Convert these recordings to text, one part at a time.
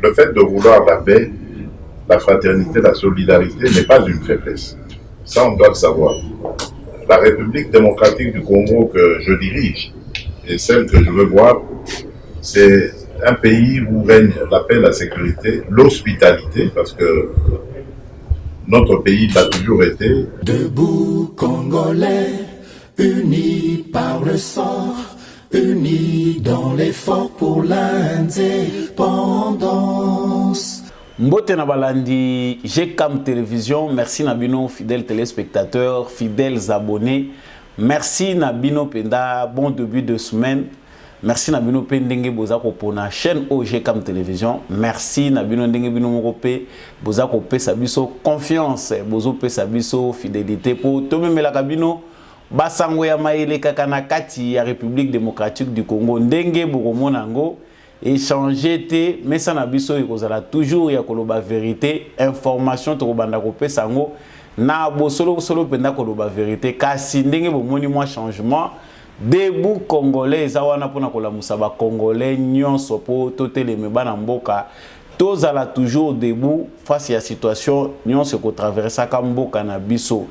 le fait de vouloir la paix, la fraternité, la solidarité n'est pas une faiblesse. Ça, on doit le savoir. La République démocratique du Congo que je dirige et celle que je veux voir, c'est un pays où règne la paix, la sécurité, l'hospitalité, parce que notre pays l'a toujours été. Debout Congolais, unis par le sang, unis dans l'effort pour l'indépendance. Mbote na balandi GCAM Télévision, merci Nabino, fidèles téléspectateurs, fidèles abonnés. Merci Nabino Penda, bon début de semaine. Merci Nabino Pendenge Bozako pour la chaîne GCAM Télévision. Merci Nabino Ndenge Bino Morope, Bozako Pe Sabiso, confiance, Bozo Pe Sabiso, fidélité pour tout même la cabino. Basango ya maele kakana kati ya République démocratique du Congo. Ndenge Boromonango. Échanger te mais ça na biso ikozala toujours ya koloba vérité information to banda ko pesango na bosolo solo penda koloba vérité kasi ndenge bomoni moi changement debout congolais za wana pona kolamusa ba congolais nyonso po toteleme bana mboka tozala toujours debout face à situation nyonso ko traverser ka mboka na biso.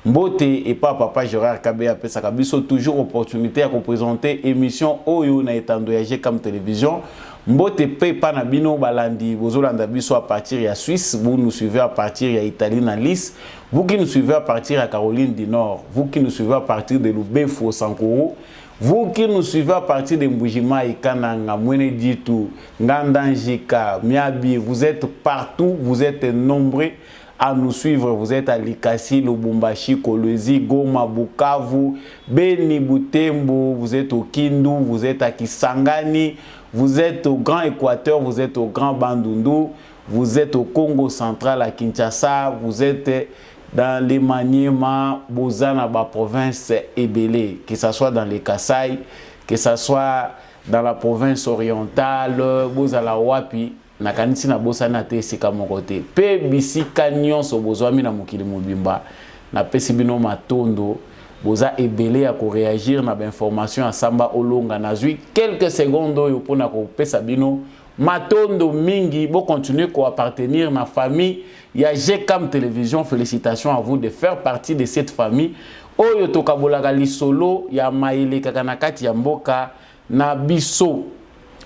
Mbote et pas papa Gérard Kabea pesaka biso toujours opportunité à représenter émission Oyo na etando ya GCAM Télévision. Mbote pe pa na bino balandi bozolanda biso à partir ya Suisse, vous nous suivez à partir ya Italie na Nice, vous qui nous suivez à partir ya Caroline du Nord, vous qui nous suivez à partir de Lubefo Sankoro, vous qui nous suivez à partir de Mbujima Ikananga, Mwene Ditu, Ngandanjika, Miabi, vous êtes partout, vous êtes nombreux à nous suivre. Vous êtes à Likasi, Lubumbashi, Kolwezi, Goma, Bukavu, Beni, Butembo, vous êtes au Kindu, vous êtes à Kisangani, vous êtes au Grand Équateur, vous êtes au Grand Bandundu, vous êtes au Congo central à Kinshasa, vous êtes dans les Maniema, Bozana, la province Ebele, que ce soit dans les Kasaï, que ce soit dans la province orientale, Bozala Wapi, na kanisi na bosa na te sika mokote pe bisika nyonso bozwami na mokili mobimba na pesi bino matondo boza ebele ya ko réagir na ba information asamba olonga na zui quelques secondes yo pona ko pesa bino matondo mingi bo continuer ko appartenir na famille ya GCAM Télévision. Félicitations à vous de faire partie de cette famille oyo tokabolaka lisolo ya maele kakana kati ya mboka na biso.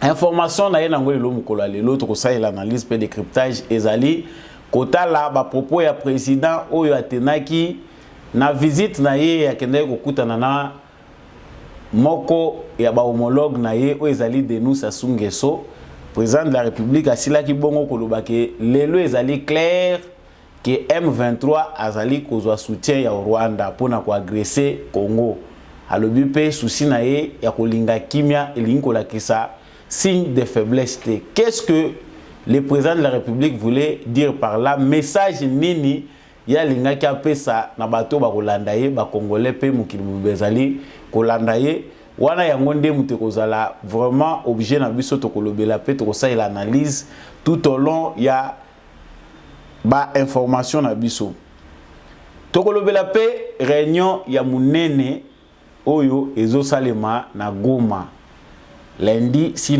Information na yenango lelo mukolo lelo to kosa l'analyse pe décryptage ezali kota la ba propos ya président oyo atenaki na visite na ye ya kende ko kutana na moko ya ba homologue na ye o ezali Denis Sassou Nguesso, président de la République asilaki bongo koloba ke lelo ezali clair que M23 azali kozwa soutien ya Rwanda pona ko agresser Congo. Alobi pe souci na ye ya kolinga kimia elingi kolakisa signe de faiblesse. Qu'est-ce que le président de la République voulait dire par là? Message nini ya linga ki apesa na bato ba kolanda ye ba congolais pe mokili bezali kolanda ye wana yango nde mutu kozala vraiment obligé na biso to kolobela pe to kosa l'analyse tout au long ya ba information na biso to kolobela pe réunion ya munene oyo ezosalema na Goma lundi 6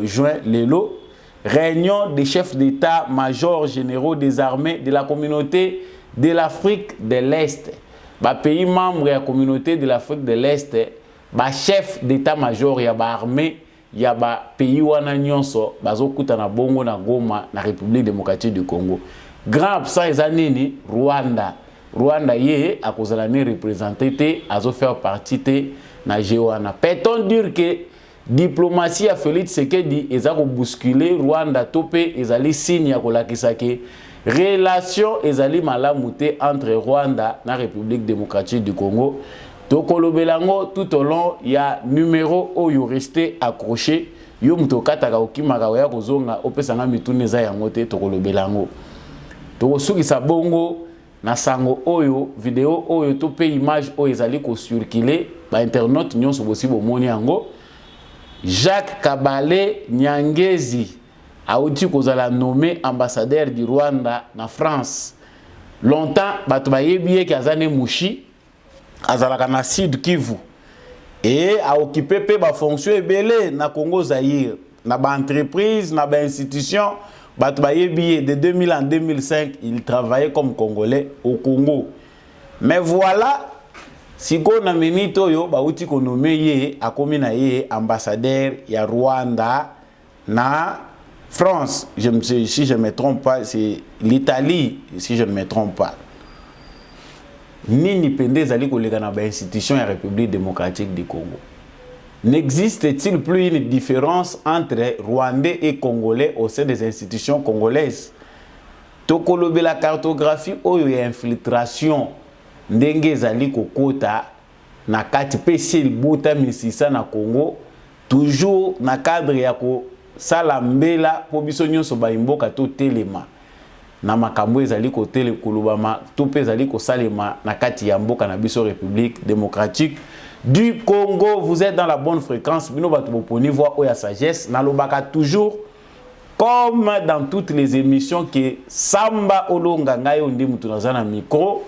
juin lelo, réunion des chefs d'état-major généraux des armées de la communauté de l'Afrique de l'Est. Ba pays membre de la communauté de l'Afrique de l'Est, ba chef d'état-major ya ba armée ya ba pays wana nyonso bazokuta na bongo na Goma na République démocratique du Congo. Grand absent ezanini Rwanda. Rwanda ye akozala ne représenté te azo faire partie te na Jewana. Peut-on dire que diplomatie a Félix Tshisekedi ezako bousculer Rwanda topé ezali signe ya kolakisa ke relation ezali malamu te entre Rwanda na République démocratique du Congo. Tokolobelango tout au long ya numéro oyo resté accroché yo mutokataka okimaka ya kozonga opesanga mitune za yango te tokolobelango. Tokosukisa bongo na sango oyo vidéo oyo to pe image oyo ezali ko circuler ba internaute nyonso bosi bomoni yango. Jacques Kabale Nyangezi auti kozala nommé ambassadeur du Rwanda na France. Longtemps bato bayebi ki azane mushi azalaka na Sud Kivu et a occupé pe ba fonction ebele na Congo Zaïre. na ba entreprise, na ba institution, de 2000 en 2005, il travaillait comme Congolais au Congo. Mais voilà, si on a menito yo, ba uti ko nommé ye, a komi na ye ambassadeur ya Rwanda na France. Si je ne me trompe pas, c'est l'Italie, si je ne me trompe pas. Nini pende zali kolega na ba institution ya République démocratique du Congo. N'existe-t-il plus une différence entre Rwandais et Congolais au sein des institutions congolaises? Tokolobe la cartographie oyo ya infiltration ndenge zali kokota na kati pesil buta misisa na Congo toujours na cadre ya ko sala mbela po biso nyonso ba imboka to telema na makambo ezali ko tele kulubama to pe ezali ko salema na kati ya mboka na biso République démocratique du Congo. Vous êtes dans la bonne fréquence. Bino batu boponi voix oya sagesse na lobaka toujours comme dans toutes les émissions que Samba Olonga ngayo ndi mutu na micro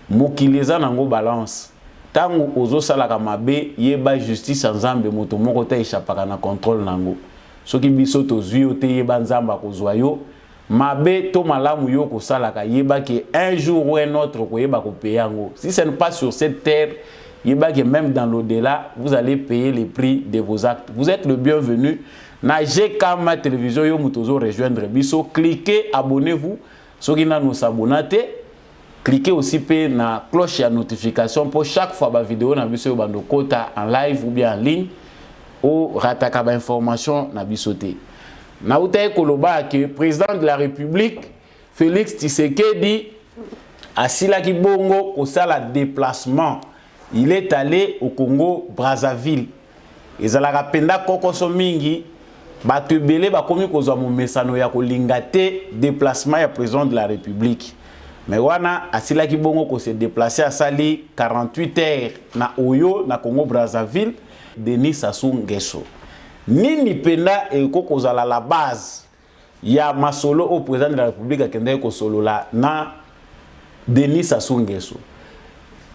mokileza nango balance tango ozo salaka mabe yeba justice nzambe moto moko ta échappaka na contrôle nango soki biso tozwi yo te yeba nzamba kozwa yo mabe to malamu yo ko salaka yeba que un jour ou un autre ko yeba ko payer yango. Si ce n'est pas sur cette terre, yeba que même dans l'au-delà vous allez payer les prix de vos actes. Vous êtes le bienvenu na GKM télévision yo mutozo rejoindre biso, cliquez, abonnez-vous soki na nous s'abonner. Cliquez aussi na cloche à notification pour chaque fois la vidéo na biso bando kota en live ou bien en ligne ou rataka ba information na bisoté. Na utaye koloba que président de la République Félix Tshisekedi asila ki bongo ko sala déplacement. Il est allé au Congo Brazzaville. Ezalaka penda kokoso mingi bato belé ba komi kozwa mo mesano ya kolinga te déplacement ya président de la République. Mais wana asila ki bongo ko se déplacer à sali 48 heures na Oyo na Congo Brazzaville Denis Sassou Nguesso. Nini penda e kokozala la base ya masolo au président de la République akende ko solo la na Denis Sassou Nguesso.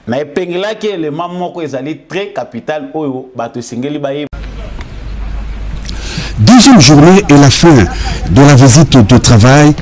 Na epengela ki élément moko ezali très capital oyo bato singeli baye. Deuxième journée et la fin de la visite de travail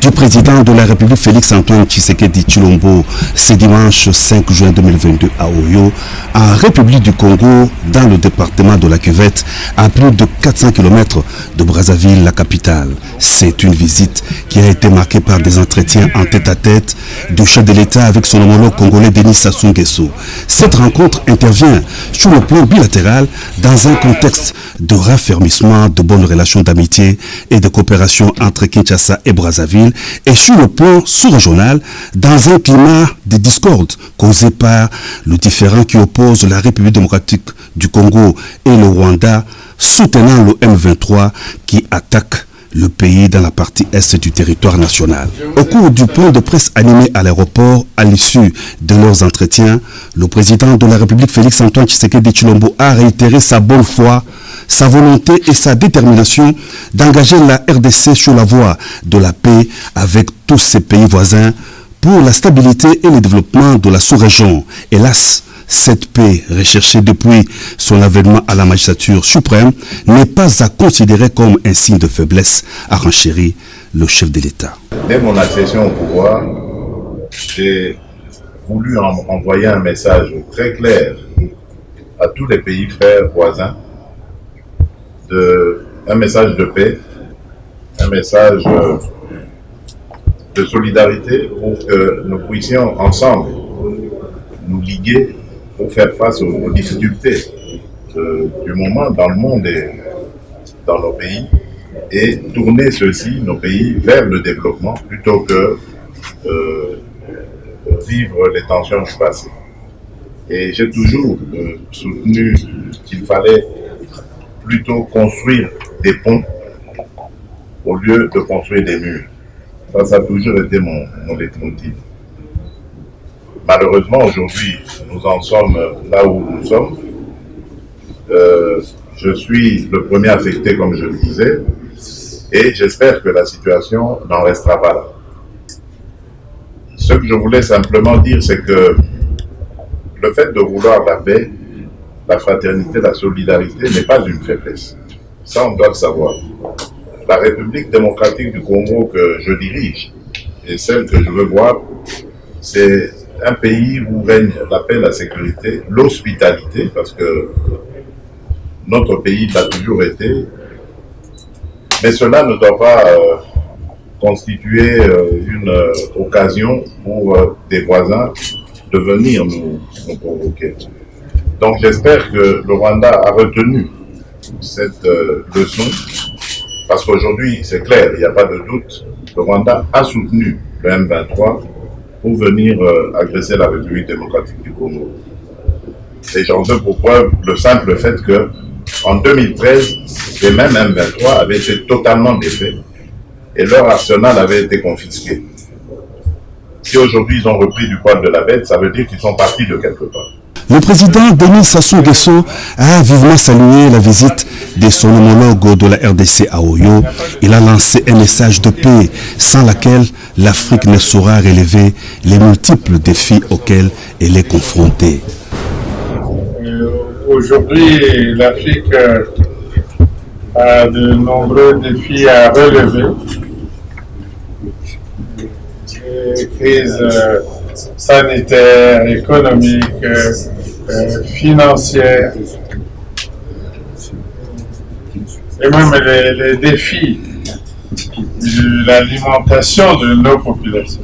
du président de la République Félix-Antoine Tshisekedi Tshilombo ce dimanche 5 juin 2022 à Oyo, en République du Congo, dans le département de la Cuvette, à plus de 400 km de Brazzaville, la capitale. C'est une visite qui a été marquée par des entretiens en tête-à-tête du chef de l'État avec son homologue congolais Denis Sassou Nguesso. Cette rencontre intervient sur le plan bilatéral dans un contexte de raffermissement de bonnes relations d'amitié et de coopération entre Kinshasa et Brazzaville, et sur le plan sous-régional, dans un climat de discorde causé par le différend qui oppose la République démocratique du Congo et le Rwanda, soutenant le M23 qui attaque le pays dans la partie est du territoire national. Au cours du point de presse animé à l'aéroport, à l'issue de leurs entretiens, le président de la République Félix-Antoine Tshisekedi Tshilombo a réitéré sa bonne foi, sa volonté et sa détermination d'engager la RDC sur la voie de la paix avec tous ses pays voisins pour la stabilité et le développement de la sous-région. Hélas, cette paix recherchée depuis son avènement à la magistrature suprême n'est pas à considérer comme un signe de faiblesse, a renchéri le chef de l'État. Dès mon accession au pouvoir, j'ai voulu envoyer un message très clair à tous les pays frères voisins, un message de paix, un message de solidarité pour que nous puissions ensemble nous liguer pour faire face aux difficultés du moment dans le monde et dans nos pays et tourner ceux-ci, nos pays, vers le développement plutôt que vivre les tensions du passé. Et j'ai toujours soutenu qu'il fallait plutôt construire des ponts au lieu de construire des murs. Ça a toujours été mon leitmotiv. Malheureusement, aujourd'hui, nous en sommes là où nous sommes. Je suis le premier affecté, comme je le disais, et j'espère que la situation n'en restera pas là. Ce que je voulais simplement dire, c'est que le fait de vouloir la paix, la fraternité, la solidarité n'est pas une faiblesse. Ça, on doit le savoir. La République démocratique du Congo que je dirige et celle que je veux voir, c'est un pays où règne la paix, la sécurité, l'hospitalité, parce que notre pays l'a toujours été. Mais cela ne doit pas constituer une occasion pour des voisins de venir nous provoquer. Donc j'espère que le Rwanda a retenu cette leçon, parce qu'aujourd'hui, c'est clair, il n'y a pas de doute, le Rwanda a soutenu le M23 pour venir agresser la République démocratique du Congo. Et j'en veux pour preuve le simple fait que en 2013, les mêmes M23 avaient été totalement défaits et leur arsenal avait été confisqué. Si aujourd'hui ils ont repris du poil de la bête, ça veut dire qu'ils sont partis de quelque part. Le président Denis Sassou Nguesso a vivement salué la visite de son homologue de la RDC à Oyo. Il a lancé un message de paix sans laquelle l'Afrique ne saura relever les multiples défis auxquels elle est confrontée. Aujourd'hui, l'Afrique a de nombreux défis à relever. Des crises sanitaires, économiques, financières, et même les défis de l'alimentation de nos populations.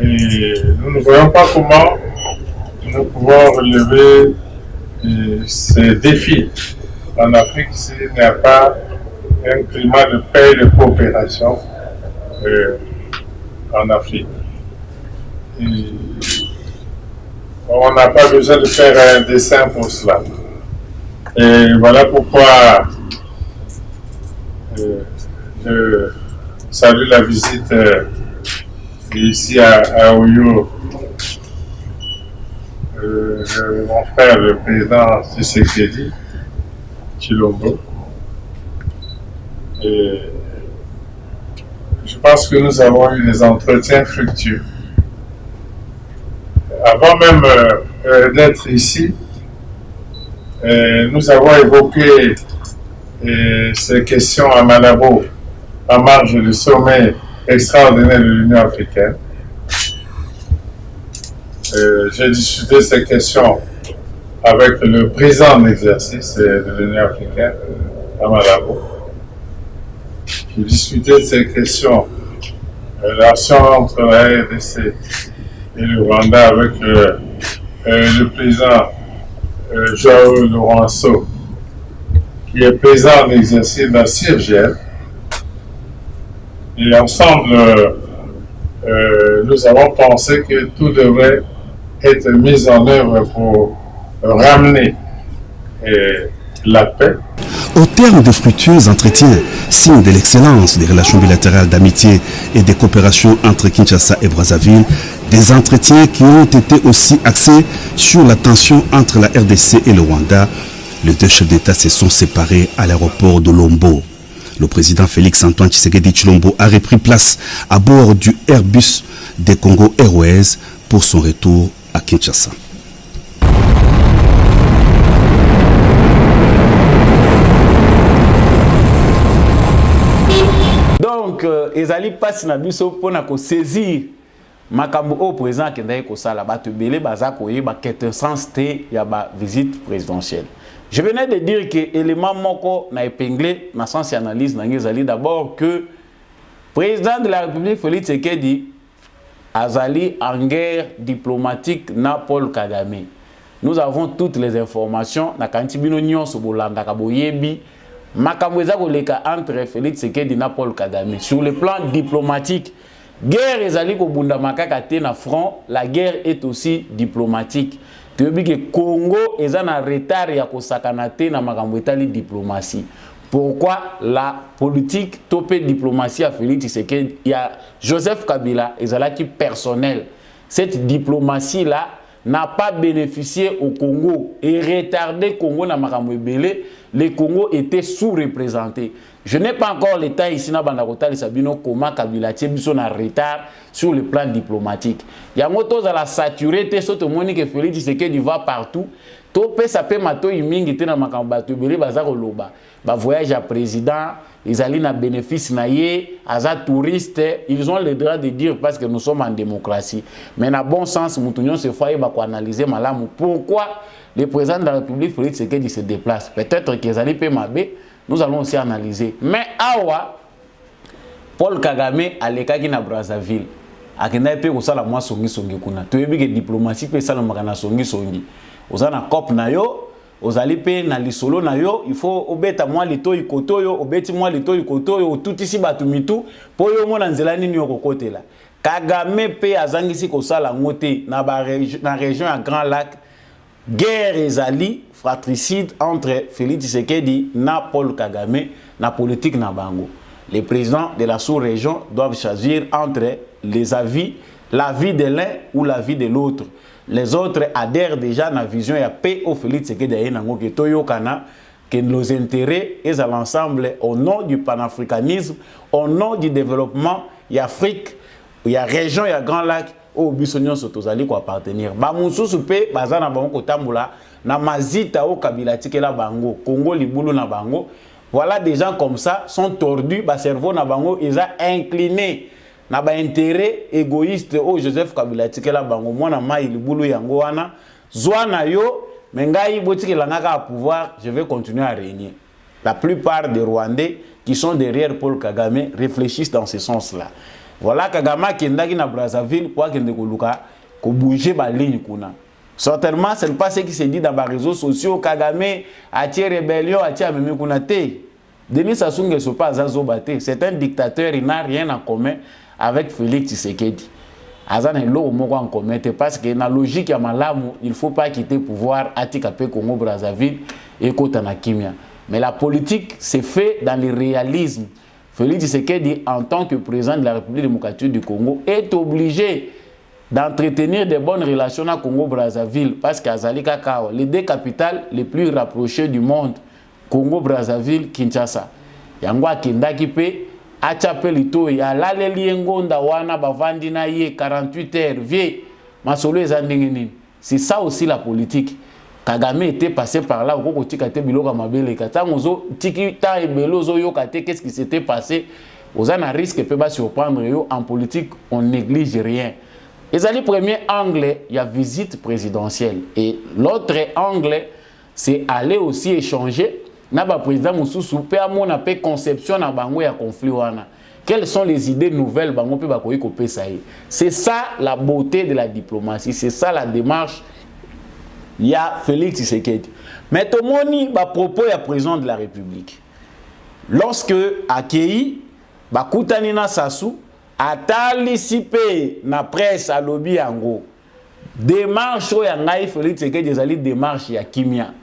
Et nous ne voyons pas comment nous pouvons relever ces défis en Afrique s'il n'y a pas un climat de paix et de coopération en Afrique. Et on n'a pas besoin de faire un dessin pour cela. Et voilà pourquoi je salue la visite ici à Oyo. Mon frère, le président Tshisekedi Tshilombo. Et je pense que nous avons eu des entretiens fructueux. Avant même d'être ici, nous avons évoqué ces questions à Malabo en marge du sommet extraordinaire de l'Union africaine. J'ai discuté ces questions avec le président en exercice de l'Union africaine à Malabo. J'ai discuté de ces questions, relation entre la RDC et le Rwanda avec le président Joao Lourenço, qui est président en exercice de la CIRGL. Et ensemble, nous avons pensé que tout devrait être mis en œuvre pour ramener la paix. Au terme de fructueux entretiens, signe de l'excellence des relations bilatérales d'amitié et de coopération entre Kinshasa et Brazzaville, des entretiens qui ont été aussi axés sur la tension entre la RDC et le Rwanda, les deux chefs d'État se sont séparés à l'aéroport de Lombo. Le président Félix Antoine Tshisekedi Tshilombo a repris place à bord du Airbus des Congo Airways pour son retour à Kinshasa. Donc, ezali passe na biso pona ko saisir makambo au président kendai ko sala ba tebele baza ko yeba quintessence te ya ba visite présidentielle. Je venais de dire que élément moko na épinglé na sens analyse na ngezali d'abord que président de la République Félix Tshisekedi azali en guerre diplomatique na Paul Kagame. Nous avons toutes les informations na kantibino nyonso bolanda ka boyebi makambo eza koleka entre Félix Tshisekedi na Paul Kagame. Sur le plan diplomatique, guerre ezali ko bunda makaka te na front, la guerre est aussi diplomatique. Tu veux dire que Congo est en retard ya kosakana te na makambo etali diplomatie. Pourquoi la politique topé diplomatie à Félix Tshisekedi, il y a Joseph Kabila ezalaki personnel. Cette diplomatie là n'a pas bénéficié au Congo et retardé Congo na makambo ebele. Le Congo était sous-représenté. Je n'ai pas encore l'état ici na bandakota les sabino comment Kabila Tchebiso na retard sur le plan diplomatique. Il y a motos à la saturé te soto moni que Félix Tshisekedi va partout. to pesa pe mato mingi te na makambo bato ebele baza koloba ba voyage à président ezali na bénéfice na ye aza touriste, ils ont le droit de dire parce que nous sommes en démocratie, mais na bon sens mutu nyonso fois ba ko analyser malamu pourquoi le président de la République Félix Tshisekedi se déplace. Peut-être qu'ils allaient payer ma baie, nous allons aussi analyser. Mais awa, Paul Kagame aleka ki na Brazzaville. Akenda pe ko sala mwa songi kuna. To yebi ke diplomatie pe sala makana songi. Ozana COP na yo, ozali pe na lisolo na yo, il faut obeta mwa lito ikoto yo, obeti mwa lito ikoto yo, tout ici batu mitu, po yo mona nzela nini yo kokotela. Kagame pe azangisi ko sala ngote na région à Grand Lac. Guerre ezali fratricide entre Félix Tshisekedi na Paul Kagame na politique na bango. Les présidents de la sous-région doivent choisir entre les avis, l'avis de l'un ou l'avis de l'autre. Les autres adhèrent déjà à la vision et à paix au Félix Tshisekedi nango ke toyo kana que nos intérêts est à l'ensemble au nom du panafricanisme, au nom du développement, il y a Afrique, il y a région, il y a Grand Lac. Au bisonyon sotozali ko appartenir ba mususu pe bazana bango kotambula na mazita au kabila tikela bango Congo libulu na bango. Voilà, des gens comme ça sont tordus, ba cerveau na bango ils a incliné na ba intérêt égoïste au Joseph Kabila tikela bango mwana mai libulu yango wana zwana yo mengai botikela ngaka pouvoir, je vais continuer à régner. La plupart des Rwandais qui sont derrière Paul Kagame réfléchissent dans ce sens-là. Voilà, Kagame qui est na Brazzaville pour qu'il ne bouger ma ligne kuna. Certainement, ce n'est pas ce qui se dit dans les réseaux sociaux. Kagame a tiré rébellion, a tiré même kuna te. Denis Sassou Nguesso pas azobate. C'est un dictateur, il n'a rien en commun avec Félix Tshisekedi. Azan est l'eau en commun parce que dans la logique ya malamu, il ne faut pas quitter le pouvoir à Tikape Congo Brazzaville et Kotana Kimia. Mais la politique c'est fait dans le réalisme. Félix Tshisekedi, en tant que président de la République démocratique du Congo, est obligé d'entretenir de bonnes relations à Congo-Brazzaville parce qu'à Kakao, les deux capitales les plus rapprochées du monde, Congo-Brazzaville, Kinshasa. Yangwa Kendaki pe, Achape Lito, Yalale Liengonda Wana Bavandi na ye 48 heures, vie, Masolo ezandingini. C'est ça aussi la politique. Kagame était passé par là, qu'est-ce qui s'était passé? Aux un risque peut pas surprendre. En politique, on néglige rien. Et le premier angle, il y a visite présidentielle. Et l'autre angle, c'est aller aussi échanger. Naba président Moussou pe amona pe conception na bango ya conflit wana. Quelles sont les idées nouvelles bango pe bakoyi ko pesa ye. C'est ça la beauté de la diplomatie, c'est ça la démarche. Il y a Félix Tshisekedi. Mais tout le monde a propos à président de la République. Lorsque Akei, Bakoutanina Sassou, a talicipé na presse à lobby ango, démarche ya ngai Félix Tshisekedi ezali démarche ya kimia.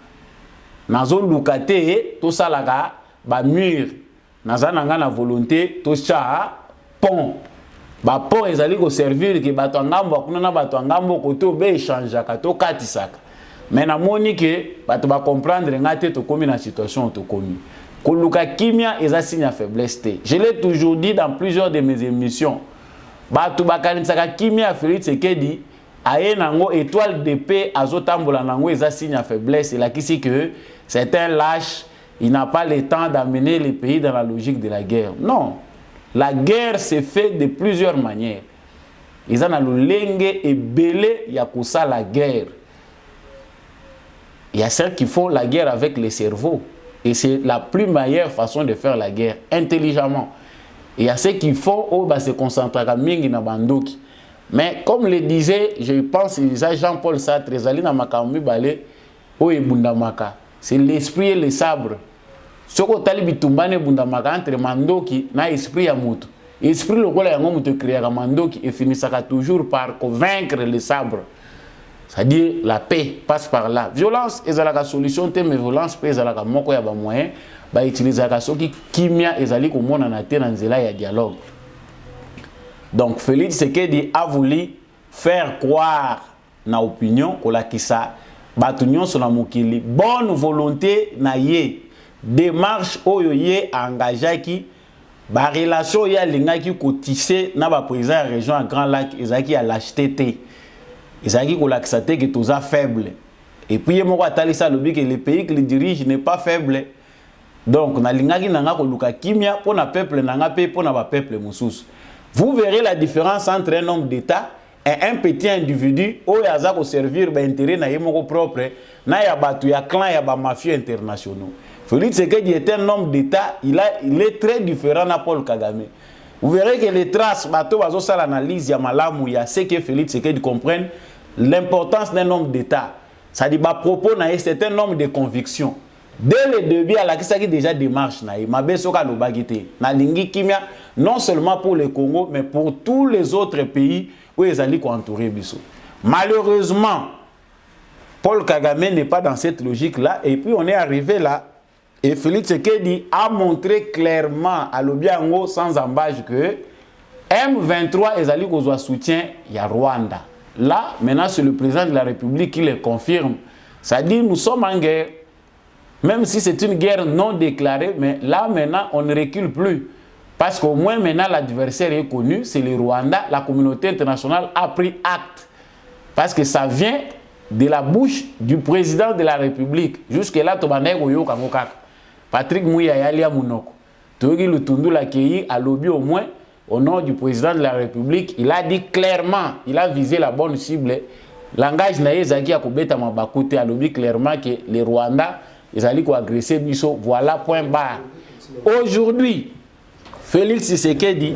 Nazo lukate to salaka ba mur, naza nanga na volonté to cha pont. Ba pont ezali ko servir ke bato ngambo kuna na bato ngambo koto be échange ka to katisaka. Mais na moni que bato ba comprendre ngate to komi na situation to komi. Koluka kimia eza signe à faiblesse te. Je l'ai toujours dit dans plusieurs de mes émissions. Bato ba kanisaka kimia Félix Tshisekedi aye nango étoile de paix azotambola nango eza signe à faiblesse et là qui c'est que c'est un lâche, il n'a pas le temps d'amener les pays dans la logique de la guerre. Non. La guerre se fait de plusieurs manières. Ils ont le lengue et belé yakusa la guerre. Il y a ceux qui font la guerre avec les cerveaux. Et c'est la plus meilleure façon de faire la guerre, intelligemment. Et il y a ceux qui font, se concentrer à mingi na bandoki. Mais comme le disait, je pense, Jean-Paul Sartre, c'est l'esprit et le sabre. Ce que tu as dit, entre mandoki na esprit ya mutu. Esprit le gola yango mutu créer mandoki et finissera toujours par convaincre le sabre. C'est-à-dire la paix passe par là. Violence est la solution, mais violence peut être la moko ya ba moyen ba utiliser la soki kimia ezali ko mona na te na nzela ya dialogue. Donc Félix Tshisekedi a voulu faire croire na opinion ko la kisa batunion sur la mokili bonne volonté na ye démarche oyo ye engagé qui ba relation ya lingaki ko tisser na ba président région à Grand Lac ezaki à l'acheter. Ezaki ko la kisate que toza faible Et puis, il y a le pays qui le dirige n'est pas faible. Donc, na lingaki nanga ko luka kimia pour na peuple nanga pe pour na peuple mususu. Vous verrez la différence entre un homme d'État et un petit individu où il a servir l'intérêt na yemoko propre, na ya batu ya clan ya ba mafieux internationaux. Félix Tshisekedi est un homme d'État, il est très différent de Paul Kagame. Vous verrez que les traces, bateau bazo sa l'analyse ya malamu ya c'est que Félix Tshisekedi comprenne l'importance d'un homme d'État. Ça dit ba propos na c'est un homme de conviction. Dès le début, à la qui déjà démarche na mabesoka lo bagité na lingi kimia non seulement pour le Congo mais pour tous les autres pays où ils allaient entourer biso. Malheureusement, Paul Kagame n'est pas dans cette logique là et puis on est arrivé là et Félix Tshisekedi a montré clairement à l'Obiango sans embâche que M23 ils allaient qu'on soutien il y a Rwanda. Là maintenant c'est le président de la République qui le confirme. Ça dit nous sommes en guerre. Même si c'est une guerre non déclarée, mais là maintenant on ne recule plus. Parce qu'au moins maintenant l'adversaire est connu, c'est le Rwanda. La communauté internationale a pris acte. Parce que ça vient de la bouche du président de la République. Jusque-là, Patrick Mouya Yalia Mounoko. Togi Lutundu Lakei a lobby au moins au nom du président de la République. Il a dit clairement, il a visé la bonne cible. Langage Naïzaki a Kobeta Mabakute a lobby clairement que les Rwandais ils allaient agresser Bisso. Voilà, point barre. Aujourd'hui, Félix Tshisekedi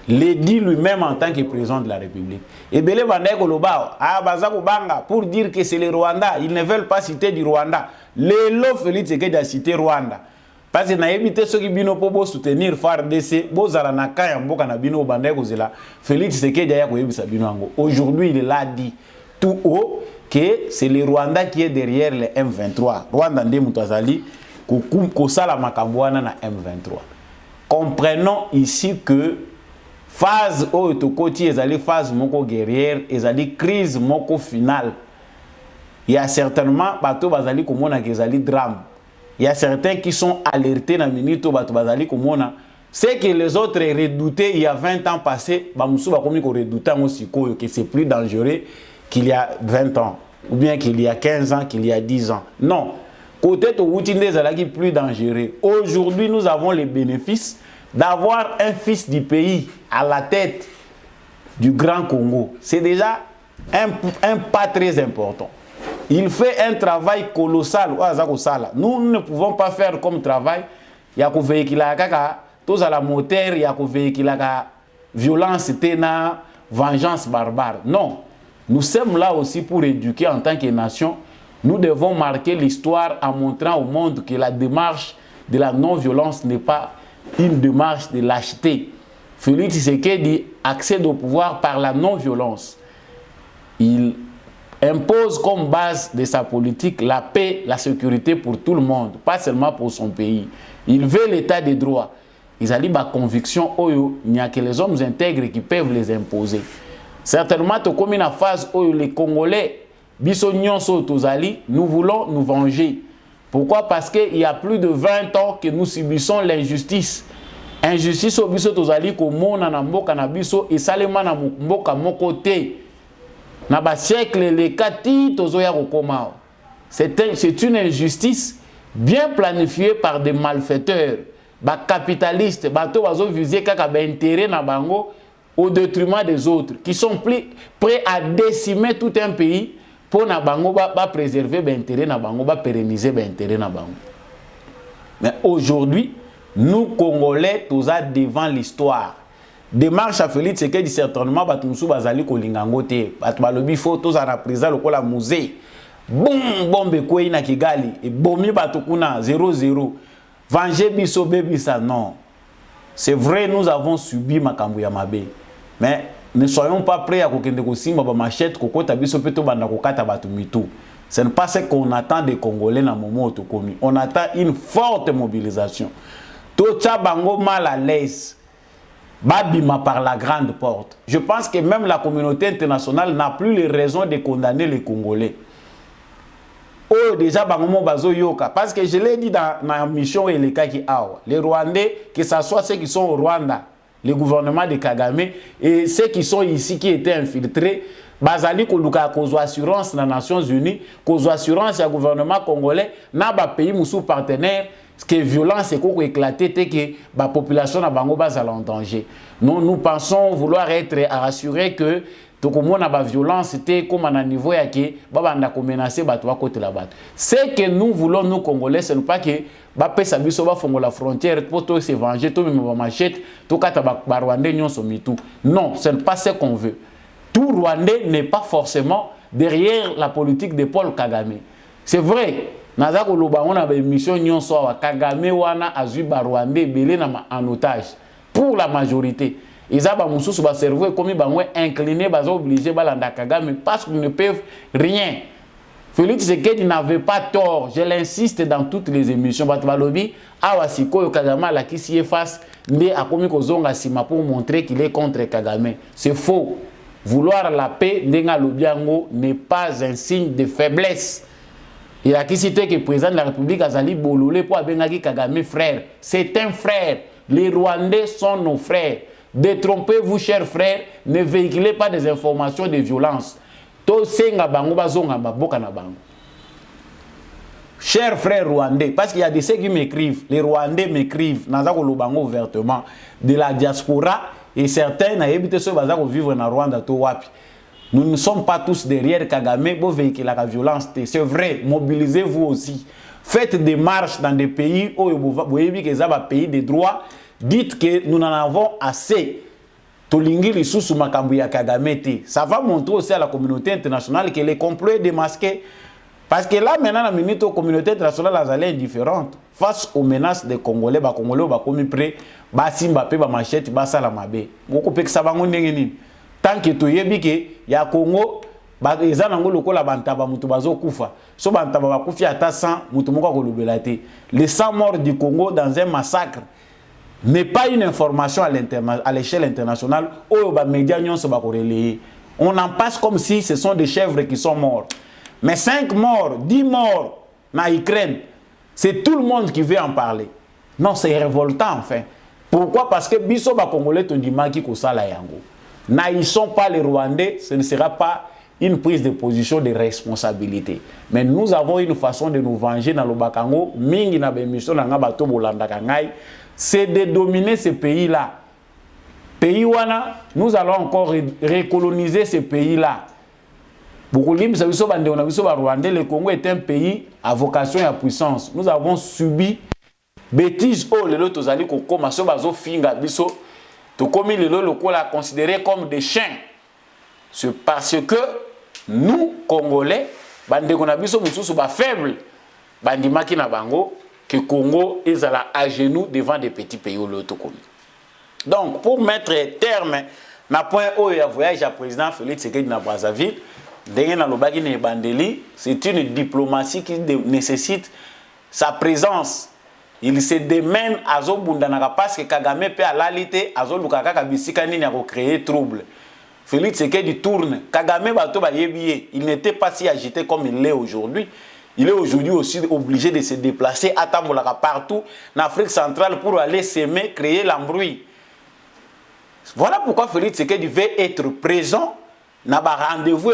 le dit lui-même en tant que président de la République. Et Bele Bandai Koloba, pour dire que c'est les Rwandais, ils ne veulent pas citer du Rwanda. Le Félix Tshisekedi a cité Rwanda. Parce que n'a évité ceux qui bino pour soutenir FARDC, Bozala Naka Yamboka na bino Bandai Kozela, Félix Tshisekedi a koyebisa bino ango. Aujourd'hui, il l'a dit tout haut que c'est le Rwanda qui est derrière les M23. Rwanda nde mutazali kosala makambwana na M23. Comprenons ici que phase otokoti ezali phase moko guerrière, ezali crise moko finale. Il y a certainement bato bazali komona que ezali drame. Il y a certains qui sont alertés na minute bato bazali komona c'est que les autres redoutaient il y a 20 ans passés, bamusu bakomi ko redouter aussi que c'est plus dangereux qu'il y a 20 ans, ou bien qu'il y a 15 ans, qu'il y a 10 ans. Non. Côté de Woutinde Zalaki plus dangereux. Aujourd'hui, nous avons les bénéfices d'avoir un fils du pays à la tête du Grand Congo. C'est déjà un pas très important. Il fait un travail colossal. Nous ne pouvons pas faire comme travail. Il y a tous à la moteur, il y a violence, vengeance barbare. Non. Nous sommes là aussi pour éduquer en tant que nation. Nous devons marquer l'histoire en montrant au monde que la démarche de la non-violence n'est pas une démarche de lâcheté. Félix Tshisekedi accède au pouvoir par la non-violence. Il impose comme base de sa politique la paix, la sécurité pour tout le monde, pas seulement pour son pays. Il veut l'état des droits. Ils ont ma conviction, il n'y a que les hommes intègres qui peuvent les imposer. Certainement, comme une phase où les Congolais, nous voulons nous venger. Pourquoi? Parce qu'il y a plus de 20 ans que nous subissons l'injustice. Injustice au biso tozali ko mona na mboka na biso et salema na mboka moko te. Na ba siècle les kati tozoya ko koma. C'est une injustice bien planifiée par des malfaiteurs, ba capitalistes, bato bazo viser kaka ba intérêt na bango au détriment des autres, qui sont prêts à décimer tout un pays pour na bango ba préserver l'intérêt na bango, ba pérenniser l'intérêt na bango. Mais aujourd'hui, nous Congolais, tous devant l'histoire. Démarche à Félix Tshisekedi certainement batumsu bazali ko lingango te. Batu balobi photos à la président lokola musée. Boum bombe ko ina Kigali et bomi batu kuna 0-0. Venger biso bebisa non. C'est vrai, nous avons subi makambu ya mabe. Mais ne soyons pas prêts à kokende ko simba ba machette kokota biso peto banda kokata batu mitu. Ce n'est pas ce qu'on attend des Congolais dans le moment où on On attend une forte mobilisation. Tocha bango mal à l'aise. Babima par la grande porte. Je pense que même la communauté internationale n'a plus les raisons de condamner les Congolais. Oh, déjà, bazo yoka. Parce que je l'ai dit dans ma mission et les cas qui awa. Les Rwandais, que ce soit ceux qui sont au Rwanda, le gouvernement de Kagame, et ceux qui sont ici, qui étaient infiltrés, bazali koluka kozo assurance na Nations Unies, kozo assurance ya gouvernement congolais na ba pays musu partenaire que violence est éclatée que la population na bango bazala en danger. Nous pensons vouloir être rassurés que tout comme on a la violence c'était comme à niveau ya que baba na ko menacer bato à côté la bato. C'est que nous voulons nous congolais c'est pas que ba pesa biso ba fongo la frontière pour tout se venger tout même ba machette tout kata ba Rwandais nyonso mitu. Non, ce n'est pas ce qu'on veut. Tout Rwandais n'est pas forcément derrière la politique de Paul Kagame. C'est vrai. Naza koloba on a ba émission nyonso wa Kagame wana azui ba Rwandais belé en otage pour la majorité. Ils ont mususu ba cerveau comme ba incliné ba obligé ba landa Kagame parce qu'ils ne peuvent rien. Félix Tshisekedi n'avait pas tort, je l'insiste dans toutes les émissions. Batbalobi awa sikoyo Kagame la kisi face ndé akomi kozonga sima pour montrer qu'il est contre Kagame. C'est faux. Vouloir la paix ndenga lobiango n'est pas un signe de faiblesse. Il a qui cité que le président de la République Azali Bololé pour Abengaki Kagame frère. C'est un frère. Les Rwandais sont nos frères. Détrompez-vous, chers frères. Ne véhiculez pas des informations de violence. Chers frères rwandais, parce qu'il y a des ceux qui m'écrivent, les Rwandais m'écrivent, ouvertement, de la diaspora, et certains n'ont vivre en Rwanda. Nous ne sommes pas tous derrière Kagame pour véhiculer la violence. C'est vrai, mobilisez-vous aussi. Faites des marches dans des pays où pays de droit. Dites que nous en avons assez. Ça va montrer aussi à la communauté internationale que les complots est démasqué. Parce que là, maintenant, la minute, la communauté internationale est indifférente. Face aux menaces des Congolais, les Congolais sont prêts, Mbappé, machette, Salamabe. Beaucoup de ça va tant que tu y a Congo, les les 100 morts du Congo dans un massacre n'est pas une information à l'échelle internationale. On en passe comme si ce sont des chèvres qui sont morts. Mais 5 morts, 10 morts en Ukraine, c'est tout le monde qui veut en parler. Non, c'est révoltant enfin. Pourquoi? Parce que biso ba Congolais te dit maki ko sala yango. N'haïssons pas les Rwandais, ce ne sera pas une prise de position de responsabilité. Mais nous avons une façon de nous venger dans le Bakango, mingi na bemission na bato bolanda kangai, c'est de dominer ce pays-là. Pays wana, nous allons encore recoloniser ce pays-là. Le Congo est un pays à vocation et à puissance. Nous avons subi bêtises oh les autres allez commencer bazo finga biso to comme les locaux la considérés comme des chiens. C'est parce que nous Congolais bande qu'on a biso mususu ba faible bandimaki na bango que Congo est à genoux devant des petits pays l'autre comme. Donc pour mettre terme na point où il y a voyage à président Félix Tshisekedi na Brazzaville. C'est une diplomatie qui nécessite sa présence. Il se démène à Zobundanaka parce que Kagame peut à l'alité à Zolukaka Bisika Nini a créé trouble. Félix Tshisekedi tourne. Kagame il n'était pas si agité comme il l'est aujourd'hui. Il est aujourd'hui aussi obligé de se déplacer à Tambolaka partout en Afrique centrale pour aller s'aimer, créer l'embrouille. Voilà pourquoi Félix Tshisekedi veut être présent. N'a pas rendez-vous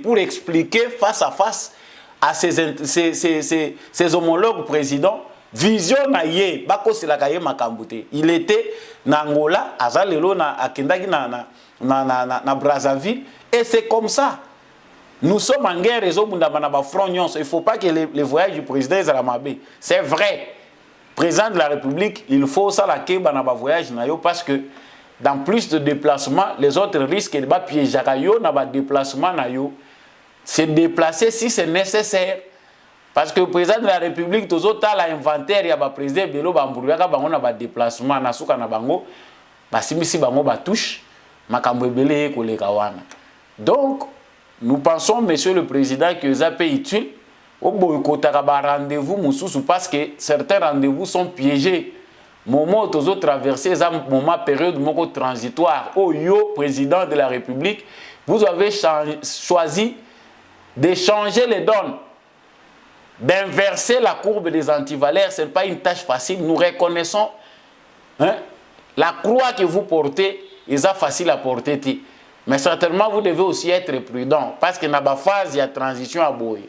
pour expliquer face à face à ses homologues présidents vision na ye bako selakaye makambute. Il était en Angola, azalelo na akendaki na Brazzaville et c'est comme ça. Nous sommes en guerre et il ne faut pas que les voyages du président Zalamabé. C'est vrai. Président de la République, il faut ça la ke bana voyage na yo parce que dans plus de déplacements, les autres risquent de piéger dans déplacement. Se déplacer si c'est nécessaire. Parce que le président de la République, tout autres l'inventaire, il y a le président Belo Bambouria, il y a déplacement, il y a bango, basimisi bango batouche, makambo belé koleka wana. Donc, nous pensons, monsieur le président, que ça peut être utile. Au boycotaka rendez-vous mususu parce que certains rendez-vous sont piégés. Moment aux autres traversés, moment période moko transitoire. Oh yo, président de la République, vous avez choisi de changer les donnes, d'inverser la courbe des antivalaires. Ce n'est pas une tâche facile. Nous reconnaissons la croix que vous portez, est facile à porter. Mais certainement, vous devez aussi être prudent, parce que dans la phase, il y a transition à Boye.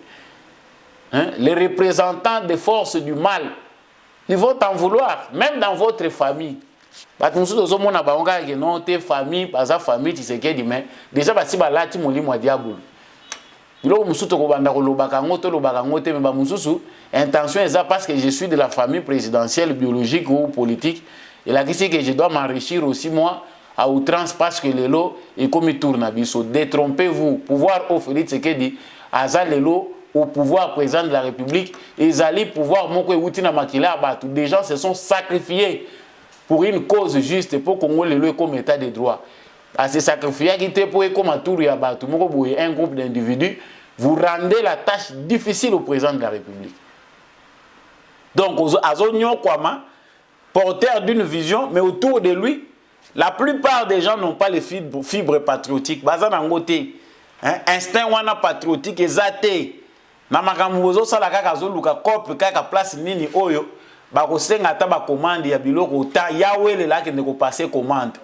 Hein? Les représentants des forces du mal, ils vont t'en vouloir, même dans votre famille. Parce que nous sommes dans tes familles, par sa famille, tu sais qu'elle dit, mais déjà, si tu as dit, moi, diable. Intention est ça parce que je suis de la famille présidentielle, biologique ou politique. Et là, c'est que je dois m'enrichir aussi, moi, à outrance, parce que le lot est comme il tourne à Bisso. Détrompez-vous. Pouvoir offrir ce qu'il dit, à ça, le lot, au pouvoir président de la République, ils allaient pouvoir, des gens se sont sacrifiés pour une cause juste, pour qu'on ait le comme état de droit. À se sacrifier, qui était pour comme un tour, un groupe d'individus, vous rendez la tâche difficile au président de la République. Donc, Azonio Kwama, porteur d'une vision, mais autour de lui, la plupart des gens n'ont pas les fibres patriotiques. Instinct wana patriotique exaté. Na makambozo sala kaka zoluka cop kaka place nini oyo ba ko senga ta ba commande ya biloko ta yawe le la ke ne ko passer commande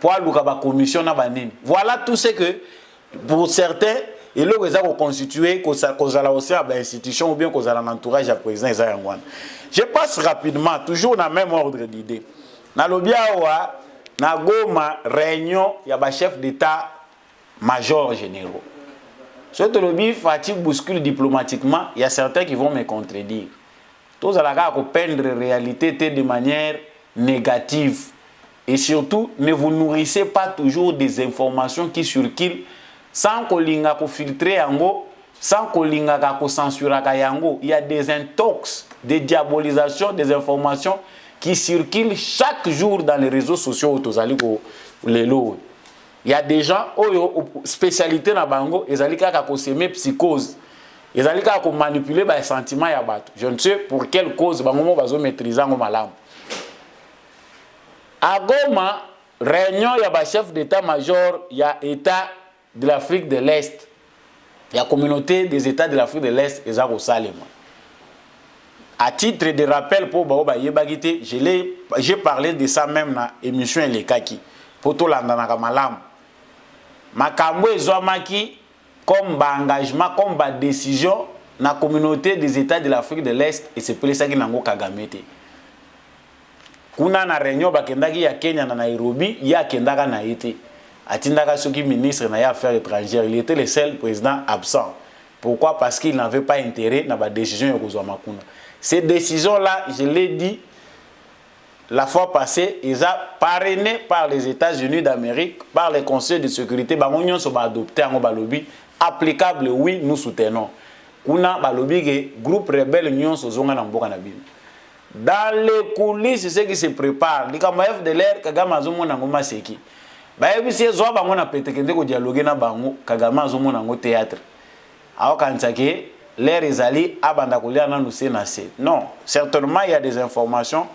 pour aluka ba commission na banini. Voilà tout ce que pour certains et là ils ont constitué qu'on a aussi à l'institution ou bien qu'on a l'entourage à président Ezayangwan. Je passe rapidement toujours dans le même ordre d'idée. Na lobiawa na Goma réunion ya ba chef d'état major généraux. Ce que le fatigue bouscule diplomatiquement, il y a certains qui vont me contredire. Tous à la gare peindre la réalité de manière négative. Et surtout, ne vous nourrissez pas toujours des informations qui circulent sans qu'on l'inga filtrer yango, sans qu'on l'inga censurer yango. Il y a des intox, des diabolisations, des informations qui circulent chaque jour dans les réseaux sociaux. Il y a des gens qui spécialité na bango, ils allaient semer psychose. Ils allaient manipuler les sentiments ya bato. Je ne sais pour quelle cause bango bazo maîtriser ngo malamu. À Goma, réunion ya ba chef d'état-major, il y a État de l'Afrique de l'Est. Il y a communauté des États de l'Afrique de l'Est et ça Salema. À titre de rappel pour Baoba Yebagité, j'ai parlé de ça même dans l'émission Les Kaki. Pour tout l'andana malamu. Makambo ezwamaki comme engagement, comme décision dans la communauté des États de l'Afrique de l'Est et c'est pour ça qu'il nango Kagame te. Kuna na réunion bakendaki ya Kenya na Nairobi, ya kendaka na été. Atindaka soki ministre na affaires étrangères, il était le seul président absent. Pourquoi? Parce qu'il n'avait pas intérêt dans la décision ya kozwa kuna. Ces décisions là, je l'ai dit la fois passée, ils ont parrainé par les États-Unis d'Amérique, par les conseils de sécurité, ils ont adopté un balobi applicable, oui, nous soutenons. Kuna balobi que groupe rebelle union sozonga na mboka na bino. Dans les coulisses, c'est ce qui se prépare. Les camarades de l'air, Kagame azomo na ngoma seki. Ba ebisi zo bango na petekende ko dialoguer na bango, Kagame azomo na ngo théâtre. Awa kansake l'air ezali abanda kolia na nous sénacé. Non, certainement il y a des informations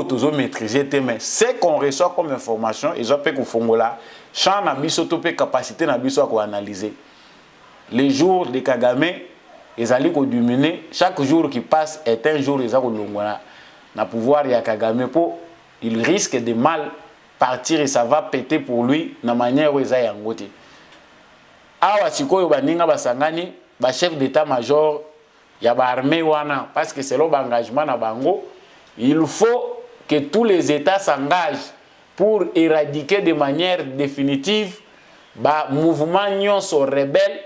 tous maîtriser mais ce qu'on reçoit comme information ils ont fait qu'on fongola champ na biso to pe capacité na biso à analyser les jours de Kagame ils allaient ko dominer chaque jour qui passe est un jour ils ont longona na pouvoir ya Kagame pour il risque de mal partir et ça va péter pour lui na manière où ils a yangote awa sikoyo baninga basangani ba chef d'état-major ya ba armée wana parce que c'est l'engagement na bango il faut que tous les États s'engagent pour éradiquer de manière définitive les mouvements rebelles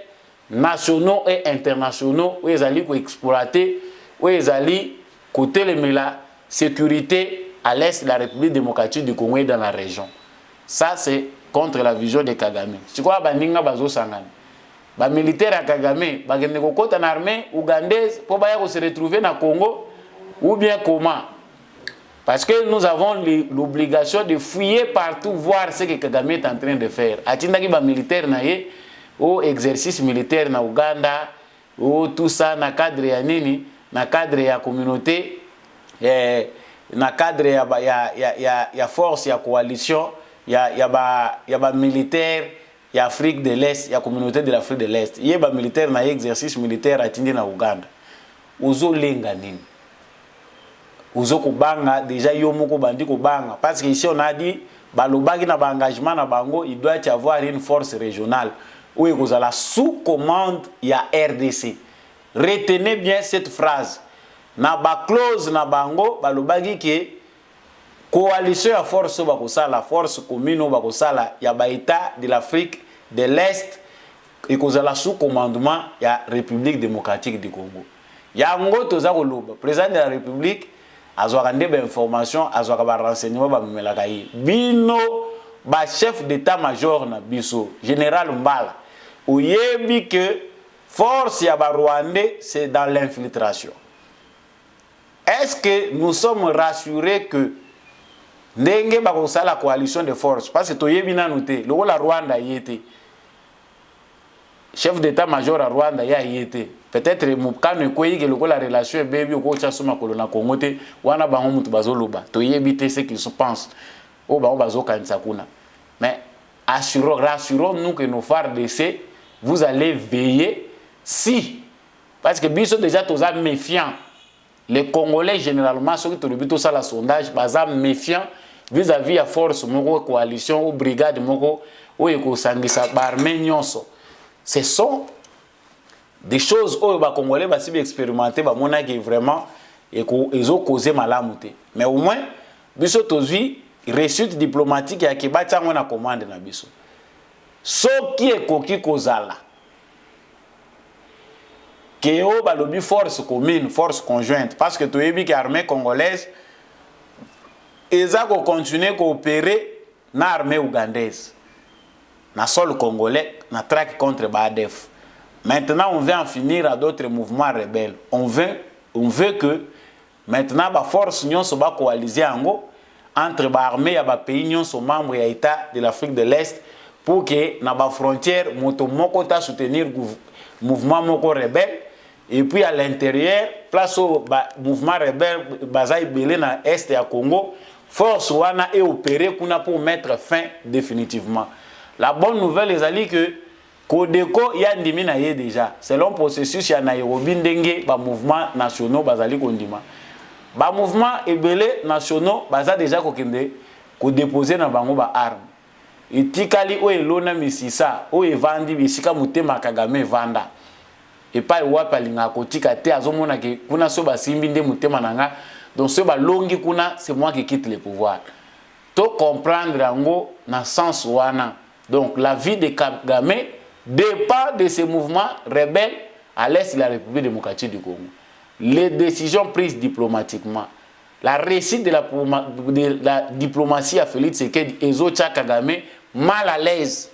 nationaux et internationaux où ils allaient exploiter, où ils allaient côté la sécurité à l'est de la République démocratique du Congo et dans la région. Ça, c'est contre la vision de Kagame. C'est quoi Baninga Bazo Sangani? Les militaires à Kagame, ils sont en armée ougandaise pour se retrouver dans le Congo ou bien comment? Parce que nous avons l'obligation de fouiller partout, voir ce que Kagame est en train de faire. Atindaki ba militaire na ye, au exercice militaire na Ouganda, ou tout ça na cadre ya nini, na cadre ya communauté, na cadre ya force ya coalition, ya ba militaire ya Afrique de l'Est, ya communauté de l'Afrique de l'Est. Ye ba militaire na exercice militaire atindi na Ouganda. Ozo lenga nini? Ozo kobanga déjà yo moko bandi kobanga parce que ici on a dit balobaki na engagement na bango, il doit y avoir une force régionale où il y a la sous-commande ya RDC. Retenez bien cette phrase. Na ba clause na bango balobaki que coalition ya force bakosala, force commune bakosala ya ba état de l'Afrique de l'Est et kozala sous commandement ya République démocratique du Congo. Yango toza koloba président de la République azwaka ndebe information, azwaka ba renseignement ba memelaka yi. Bino ba chef d'état-major na biso, général Mbala, oyebi que force ya ba Rwandais c'est dans l'infiltration. Est-ce que nous sommes rassurés que ndenge bakosala la coalition de forces, parce que toyebi na noté, le la Rwanda y était. Chef d'état-major à Rwanda y était. Peut-être quand nous koyi que la relation est baby au cha soma kolona Congo te wana bango mutu bazoloba. Toyebi te ce qu'ils pensent. O ba bazo kanisa kuna. Mais rassurons-nous que nos phares d'essai, vous allez veiller si, parce que biso déjà tous méfiants. Les Congolais généralement ceux qui te le ça la sondage baza méfiants vis-à-vis à force moko coalition ou brigade moko ou ekosangisa ba armée nyonso. Ce sont des choses où les Congolais vont expérimenter, qui vraiment ils ont causé malamouté. Mais au moins, biso tozui réussite diplomatique ya kibata ngona commande na biso. Ce qui est koki kozala. Keo balobi force commune, force conjointe, parce que toyebi que l'armée congolaise ezako continuer coopérer na armée ougandaise. Na sol congolais, na traque contre Badef. Maintenant, on veut en finir à d'autres mouvements rebelles. On veut que maintenant, la force union soit coalisée entre l'armée et les pays union sont membres et l'État de l'Afrique de l'Est pour que dans la frontière, moto moko ta soutenir mouvement moko rebelle et puis à l'intérieur, place au mouvement rebelle bazaï belé na est et à Congo, force wana est opérée pour mettre fin définitivement. La bonne nouvelle est que Kodeko y a ndimina ye déjà. Selon processus ya Nairobi ndenge ba mouvement nationaux bazali kondima. Ba mouvement ebele nationaux baza déjà kokende ko déposer na bango ba arme. Itikali o elona misisa o evandi bisika mutema Kagame vanda. Et pas wapa linga kotika te azomona ke kuna so basimbi nde mutema nanga. Donc ce ba longi kuna c'est moi qui quitte le pouvoir. To comprendre yango na sens wana. Donc la vie de Kagame dépend de ces mouvements rebelles à l'est de la République démocratique du Congo. Les décisions prises diplomatiquement, la réussite de la diplomatie à Félix Tshisekedi et Zocha Kagame mal à l'aise.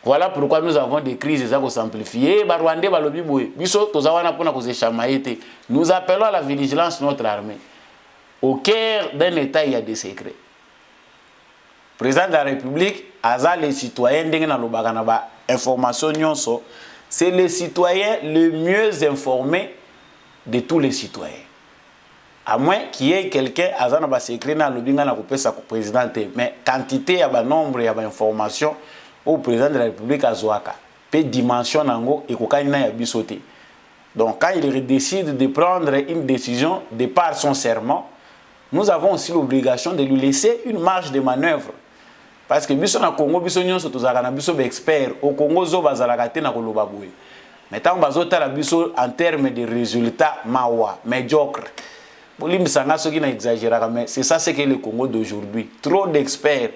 Voilà pourquoi nous avons des crises qui s'amplifient. Nous appelons à la vigilance de notre armée. Au cœur d'un État, il y a des secrets. Président de la République, les citoyens, c'est le citoyen le mieux informé de tous les citoyens. À moins qu'il y ait quelqu'un qui a secret dans le président, mais quantité, il y a nombre, il y a information au président de la République à Zoaka. Peu dimension et bisoté. Donc quand il décide de prendre une décision de par son serment, nous avons aussi l'obligation de lui laisser une marge de manœuvre. Parce que biso na Congo biso nyonso tozaka na biso expert au Congo zo bazalaka te na koloba boye. Maintenant bazota la biso en termes de résultats mawa médiocre. Bolimbisanga soki na exagérer mais c'est ça ce que le Congo d'aujourd'hui. Trop d'experts.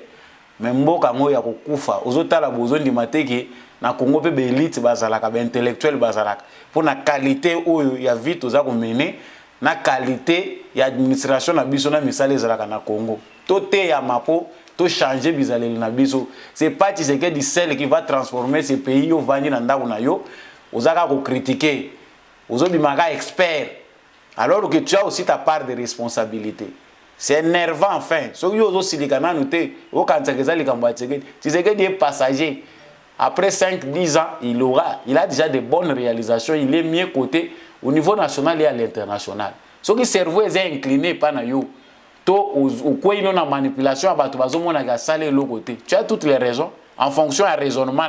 Mais mboka ngo ya kokufa ozota la bozo ndimateke na Congo pe be élite bazalaka be intellectuel bazalaka. Pour na qualité oyo ya vie toza ko mener na qualité ya administration na biso na misale zalaka na Congo. Toté ya mapo to changer bizaleli na biso. C'est pas Tshisekedi celle qui va transformer ce pays au vandi na ndako na yo. Ozaka ko critiquer. Ozobimaka expert. Alors que tu as aussi ta part de responsabilité. C'est énervant enfin. Ce qui est aussi noté, Tshisekedi est passager. Après 5-10 ans, il a déjà de bonnes réalisations. Il est mieux coté au niveau national et à l'international. Ce qui cerveau est incliné par yo. Au quoi il y a une manipulation, tu as toutes les raisons en fonction du raisonnement.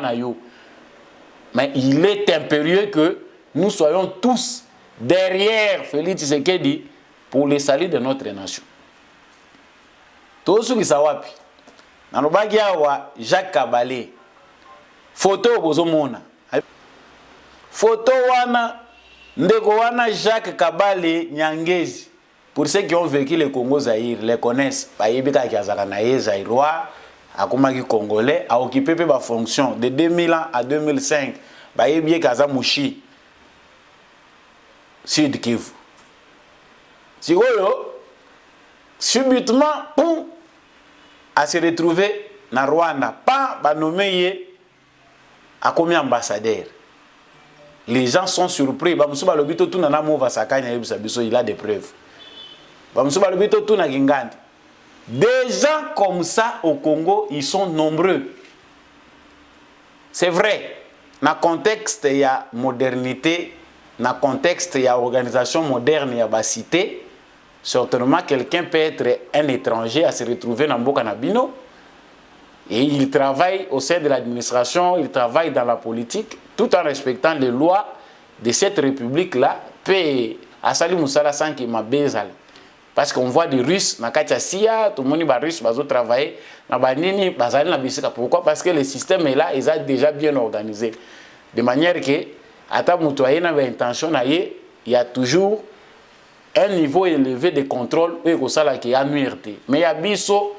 Mais il est impérieux que nous soyons tous derrière Félix Tshisekedi pour le salut de notre nation. Tout ce qui sawapi, nalobaki awa Jacques Kabalé photo bozomona photo wana ndeko wana Jacques Kabalé Nyangezi. Pour ceux qui ont vécu le Congo Zaïre les connaissent bayebika ki azaka na ye Zaïrois akomaki congolais a occupé ba fonction de 2000 à 2005 bayebi kaza mushi Sud Kivu. Sikoyo subitement pour à se retrouver na Rwanda pas ba nommé a commis ambassadeur. Les gens sont surpris ba musuba lobito tuna na mova sakanya yebisa biso il a des preuves. Ba musuba lobito tuna kingandi. Des gens comme ça au Congo, ils sont nombreux. C'est vrai. Dans le contexte, il y a modernité. Dans le contexte, il y a organisation moderne, il y a la cité. Certainement, quelqu'un peut être un étranger à se retrouver dans Mboka Nabino. Et il travaille au sein de l'administration, il travaille dans la politique, tout en respectant les lois de cette république-là. Peut Asali Moussala sans qu'il m'a bezal. Parce qu'on voit des Russes, dans Katia, tout le monde est russe, ils travailler dans Banini, Bazali, na Bissika. Pourquoi? Parce que le système est là, ils sont déjà bien organisé. De manière que, à ta moutoyer, dans l'intention, il y a toujours un niveau élevé de contrôle qui est annuité. Mais il y a biso,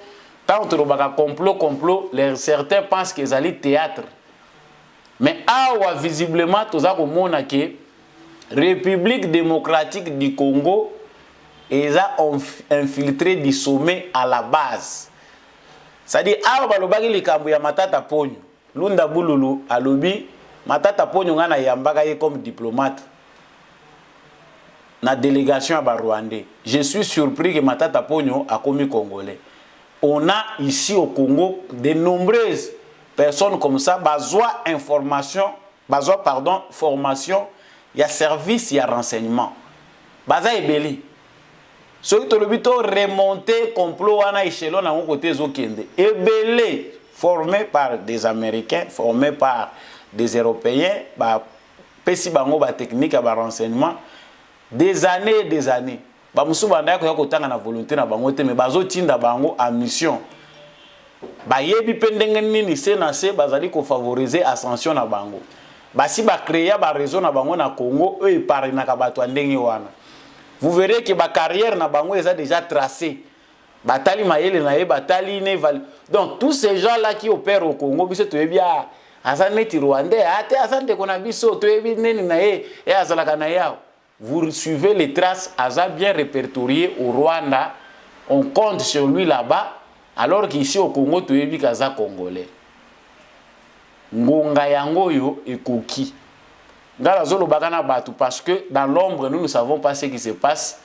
tant que complot, certains pensent qu'ils allaient théâtre. Mais visiblement, tout ça, comme on a que République démocratique du Congo, ils ont infiltré du sommet à la base. C'est-à-dire, balobaki likambo ya Matata Ponyo, Lunda Bululu alobi, Matata Ponyo ngana yambaka comme diplomate. Na délégation à Rwandais. Je suis surpris que Matata Ponyo a commis congolais. On a ici au Congo de nombreuses personnes comme ça, formation, il y a service, il y a renseignement. Baza ebeli. Ceux qui ont remonté complot à échelon à un côté Zokende. Ebele, formé par des Américains, formé par des Européens, pesi bango ba technique ba renseignement des années et des années. Ba musu banda ko yakotanga na volonté na bango te mais bazo tinda bango en mission. Ba yebi pendenge nini se na se bazali ko favoriser ascension na bango. Ba si ba créer ba réseau na bango na Congo eux par na ka bato ndenge wana. Vous verrez que ma carrière na bango est déjà tracée. Batali Mayele na ye batali Neval. Donc tous ces gens là qui opèrent au Congo, biso to ebia azaneti Rwandais, ate azante kona biso to ebi neni na ye e azalaka na yao. Vous suivez les traces, Aza bien répertorié au Rwanda, on compte sur lui là-bas, alors qu'ici au Congo to ebi kaza congolais. Ngonga yango yo ekoki. Parce que dans l'ombre, nous ne savons pas ce qui se passe.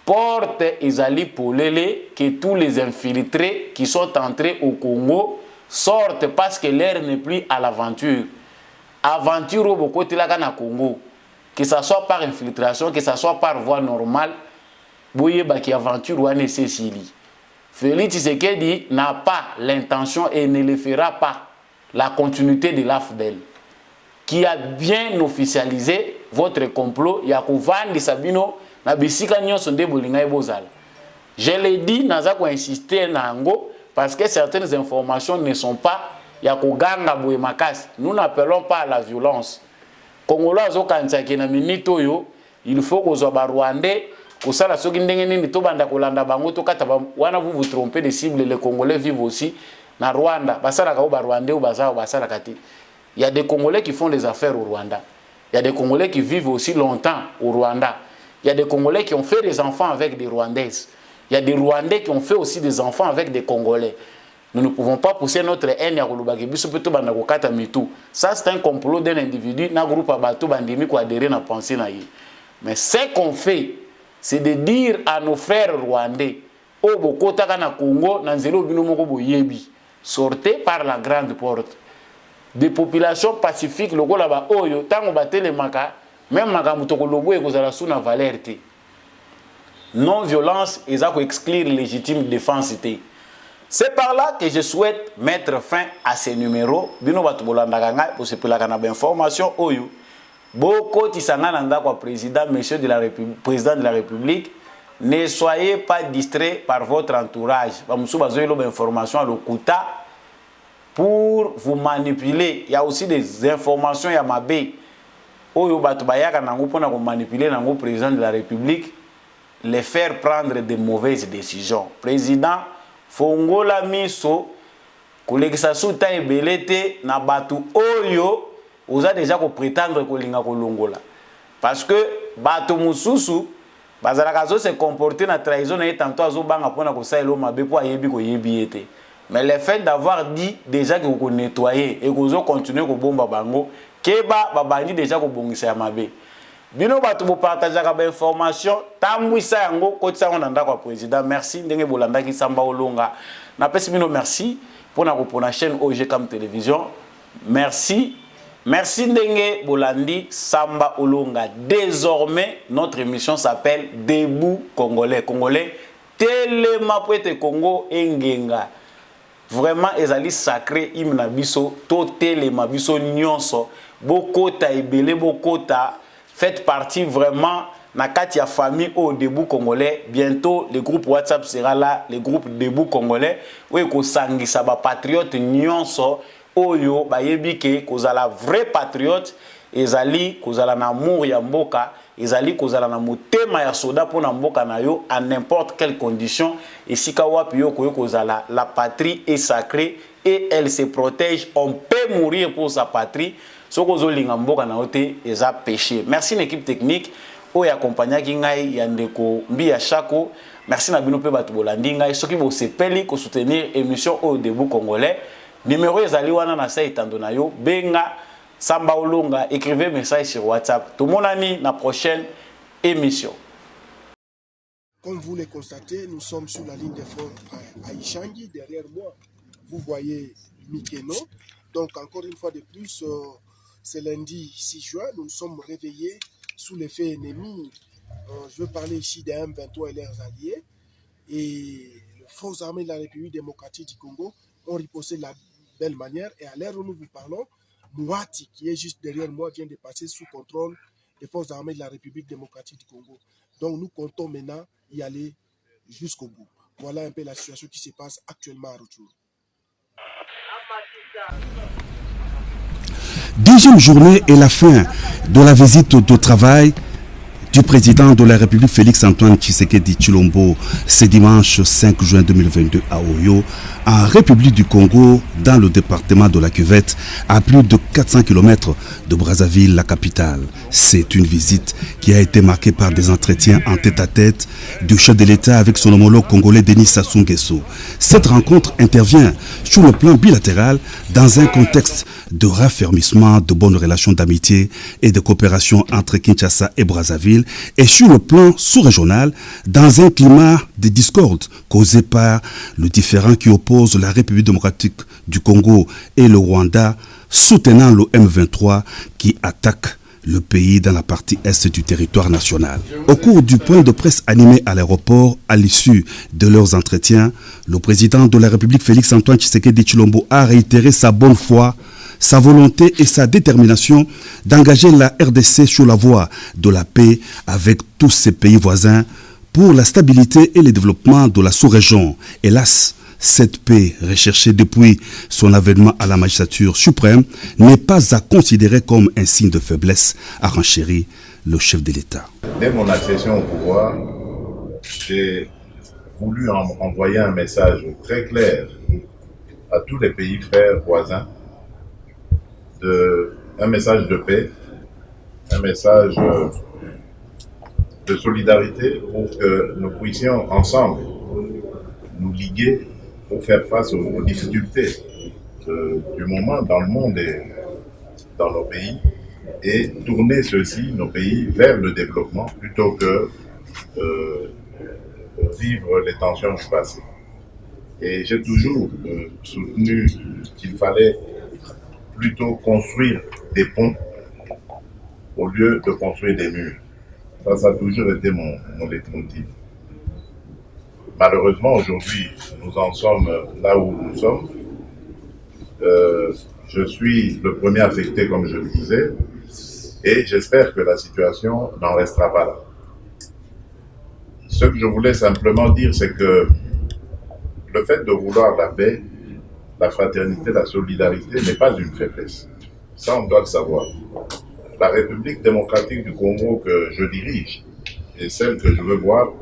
Porte Ezali Polele que tous les infiltrés qui sont entrés au Congo sortent parce que l'air n'est plus à l'aventure. Aventure au côté là au Congo, que ce soit par infiltration, que ce soit par voie normale, Boye Baki aventure ou Anessessili. Félix Tshisekedi n'a pas l'intention et ne le fera pas. La continuité de l'AFDEL, qui a bien officialisé votre complot, Yakouvandi Sabino, Nabisika Nyonso de Bolinga et Bozal. Je l'ai dit, Naza ko insister nango, parce que certaines informations ne sont pas Yakoganga Boemakas. Nous n'appelons pas à la violence. Congolais zo kansaki na minito yo, il faut que zo ba Rwandais, ko sala soki ndenge nini to banda kolanda bango to kata wana vous trompez de cible, les Congolais vivent aussi. Na Rwanda, il y a des Congolais qui font des affaires au Rwanda. Il y a des Congolais qui vivent aussi longtemps au Rwanda. Il y a des Congolais qui ont fait des enfants avec des Rwandaises. Il y a des Rwandais qui ont fait aussi des enfants avec des Congolais. Nous ne pouvons pas pousser notre haine à ça, c'est un complot d'un individu, d'un groupe à bateau, bandimi qui adhéré à la pensée. Mais ce qu'on fait, c'est de dire à nos frères rwandais, au Bokota na Congo, dans zéro binomoko boyebi. Sortez par la grande porte. Des populations pacifiques, le go là-bas, oyo, tant on battait les maka, même makamutoko lobo et kozala sous na valerte. Non-violence, ils ont exclure légitime défense. C'est par là que je souhaite mettre fin à ces numéros. Bino batu bolandaka pour se pelaka na information oyo. Boko tisanga nanda kwa président, monsieur de la République, président de la République, ne soyez pas distrait par votre entourage. Vous avez une information à l'Okuta pour vous manipuler. Il y a aussi des informations, il y a ma bé. Oyo batu bayaka nango pona ko manipuler nango président de la République, les faire prendre de mauvaises décisions. Président fongola miso kolekisa suta ebelete na batu oyo oza déjà ko prétendre ko linga ko longola. Parce que batu mususu bazalaka zo se comporter na trahison et tantôt azo banga pona ko saelo mabe po ayebi ko yebi ete. Mais le fait d'avoir dit déjà que vous nettoyer et que vous continuez ko bomba bango keba babandi déjà ko bongisa ya mabe. Bino batu bo partager ka information tambwisa yango kotisa on ndako kwa président. Merci ndenge bolanda ki samba olonga. Na pesi bino merci pour na chaîne OGCAM télévision. Merci. Merci ndenge bolandi samba olonga. Désormais notre émission s'appelle Debout Congolais. Congolais Telema Poete Congo Engenga. Vraiment ezali sacré imna biso to telema biso nyonso bokota ebele bokota faites partie vraiment na kati ya famille au Debout Congolais. Bientôt le groupe WhatsApp sera là, le groupe Debout Congolais où ko sangisa ba patriote nyonso oyo bayebi ke kozala vrai patriote ezali kozala na amour ya mboka ezali kozala na motema ya soda pona mboka na yo à n'importe quelle condition et sika wapi yo koyo kozala la patrie est sacrée et elle se protège, on peut mourir pour sa patrie. Soko zo linga mboka na yote eza péché. Merci l'équipe technique oyo accompagnaki ngai ya ndeko mbi ya Chako. Merci na bino pe batu bolandi ngai soki bo sepeli ko soutenir émission au Debout Congolais. Numéro ezali wana na sa etando na yo benga Samba Olonga, écrivez message sur WhatsApp. Tout le monde a mis la prochaine émission. Comme vous le constatez, nous sommes sur la ligne de front à Ishangi. Derrière moi, vous voyez Mikeno. Donc encore une fois de plus, c'est lundi 6 juin. Nous nous sommes réveillés sous l'effet ennemi. Je veux parler ici des M23 et leurs alliés. Et les forces armées de la République démocratique du Congo ont riposté de la belle manière. Et à l'heure où nous vous parlons, Mouati, qui est juste derrière moi, vient de passer sous contrôle des forces armées de la République démocratique du Congo. Donc nous comptons maintenant y aller jusqu'au bout. Voilà un peu la situation qui se passe actuellement à Rutshuru. 10e journée et la fin de la visite de travail du président de la République Félix Antoine Tshisekedi Tshilombo ce dimanche 5 juin 2022 à Oyo, en République du Congo, dans le département de la Cuvette, à plus de 400 km de Brazzaville, la capitale. C'est une visite qui a été marquée par des entretiens en tête-à-tête du chef de l'État avec son homologue congolais Denis Sassou Nguesso. Cette rencontre intervient sur le plan bilatéral dans un contexte de raffermissement de bonnes relations d'amitié et de coopération entre Kinshasa et Brazzaville, et sur le plan sous-régional, dans un climat de discorde causé par le différend qui oppose la République démocratique du Congo et le Rwanda, soutenant le M23 qui attaque le pays dans la partie est du territoire national. Au cours du point de presse animé à l'aéroport, à l'issue de leurs entretiens, le président de la République Félix Antoine Tshisekedi Tshilombo a réitéré sa bonne foi, sa volonté et sa détermination d'engager la RDC sur la voie de la paix avec tous ses pays voisins pour la stabilité et le développement de la sous-région. Hélas, cette paix recherchée depuis son avènement à la magistrature suprême n'est pas à considérer comme un signe de faiblesse, a renchéri le chef de l'État. Dès mon accession au pouvoir, j'ai voulu envoyer un message très clair à tous les pays frères voisins, un message de paix, un message de solidarité pour que nous puissions ensemble nous liguer pour faire face aux difficultés du moment dans le monde et dans nos pays et tourner ceux-ci, nos pays, vers le développement plutôt que vivre les tensions du passé. Et j'ai toujours soutenu qu'il fallait plutôt construire des ponts au lieu de construire des murs. Ça a toujours été mon leitmotiv. Malheureusement, aujourd'hui, nous en sommes là où nous sommes. Je suis le premier affecté, comme je le disais, et j'espère que la situation n'en restera pas là. Ce que je voulais simplement dire, c'est que le fait de vouloir la paix, la fraternité, la solidarité n'est pas une faiblesse. Ça, on doit le savoir. La République démocratique du Congo que je dirige et celle que je veux voir,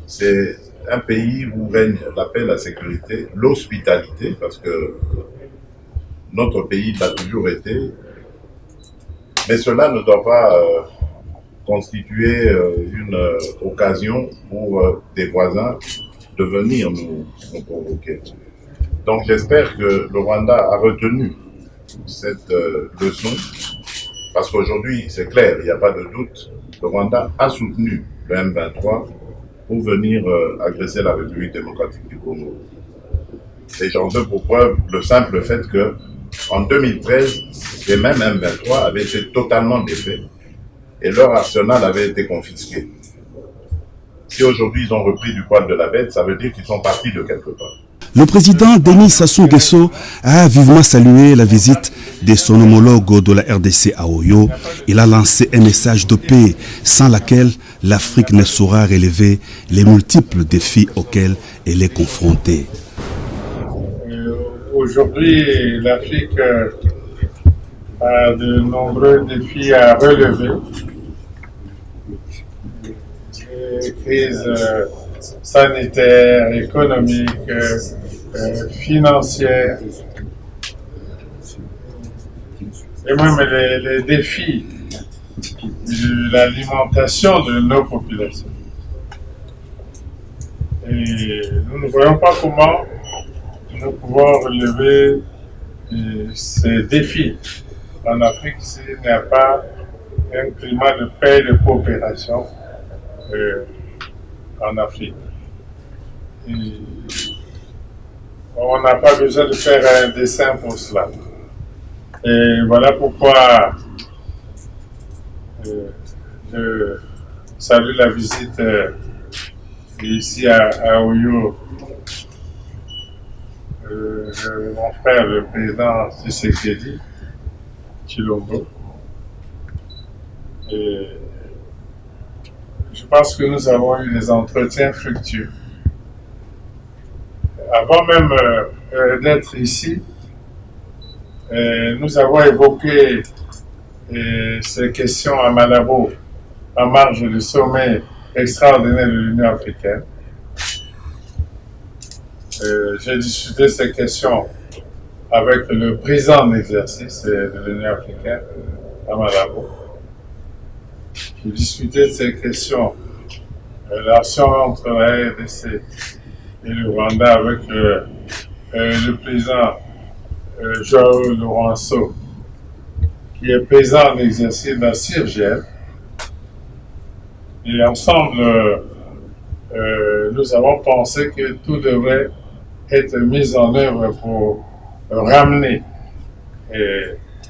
c'est un pays où règne la paix, la sécurité, l'hospitalité, parce que notre pays l'a toujours été. Mais cela ne doit pas constituer une occasion pour des voisins de venir nous provoquer. Donc j'espère que le Rwanda a retenu cette leçon, parce qu'aujourd'hui, c'est clair, il n'y a pas de doute, le Rwanda a soutenu le M23 pour venir agresser la République démocratique du Congo. Et j'en veux pour preuve le simple fait que en 2013, les mêmes M23 avaient été totalement défaits et leur arsenal avait été confisqué. Si aujourd'hui ils ont repris du poil de la bête, ça veut dire qu'ils sont partis de quelque part. Le président Denis Sassou Nguesso a vivement salué la visite de son homologue de la RDC à Oyo. Il a lancé un message de paix sans laquelle l'Afrique ne saura relever les multiples défis auxquels elle est confrontée. Aujourd'hui, l'Afrique a de nombreux défis à relever. Des crises sanitaires, économiques, financières, et même les défis de l'alimentation de nos populations. Et nous ne voyons pas comment nous pouvons relever ces défis en Afrique s'il n'y a pas un climat de paix et de coopération en Afrique. Et on n'a pas besoin de faire un dessin pour cela. Et voilà pourquoi je salue la visite ici à Oyo. Mon frère, le président Tshisekedi Tshilombo. Et je pense que nous avons eu des entretiens fructueux. Avant même d'être ici, nous avons évoqué ces questions à Malabo en marge du sommet extraordinaire de l'Union africaine. J'ai discuté ces questions avec le président en exercice de l'Union africaine, à Malabo. J'ai discuté de ces questions, relations entre la RDC et le Rwanda avec le président Joao Lourenço, qui est président en exercice de la CIRGL. Et ensemble, nous avons pensé que tout devrait être mis en œuvre pour ramener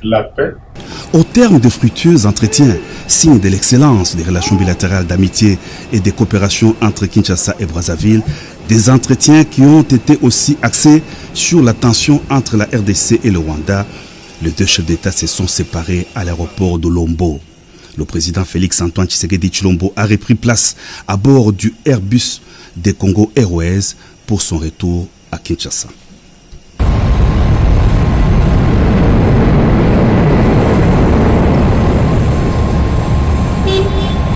la paix. Au terme de fructueux entretiens, signe de l'excellence des relations bilatérales d'amitié et de coopération entre Kinshasa et Brazzaville, des entretiens qui ont été aussi axés sur la tension entre la RDC et le Rwanda, les deux chefs d'État se sont séparés à l'aéroport de Lombo. Le président Félix Antoine Tshisekedi Tshilombo a repris place à bord du Airbus des Congo Airways pour son retour à Kinshasa.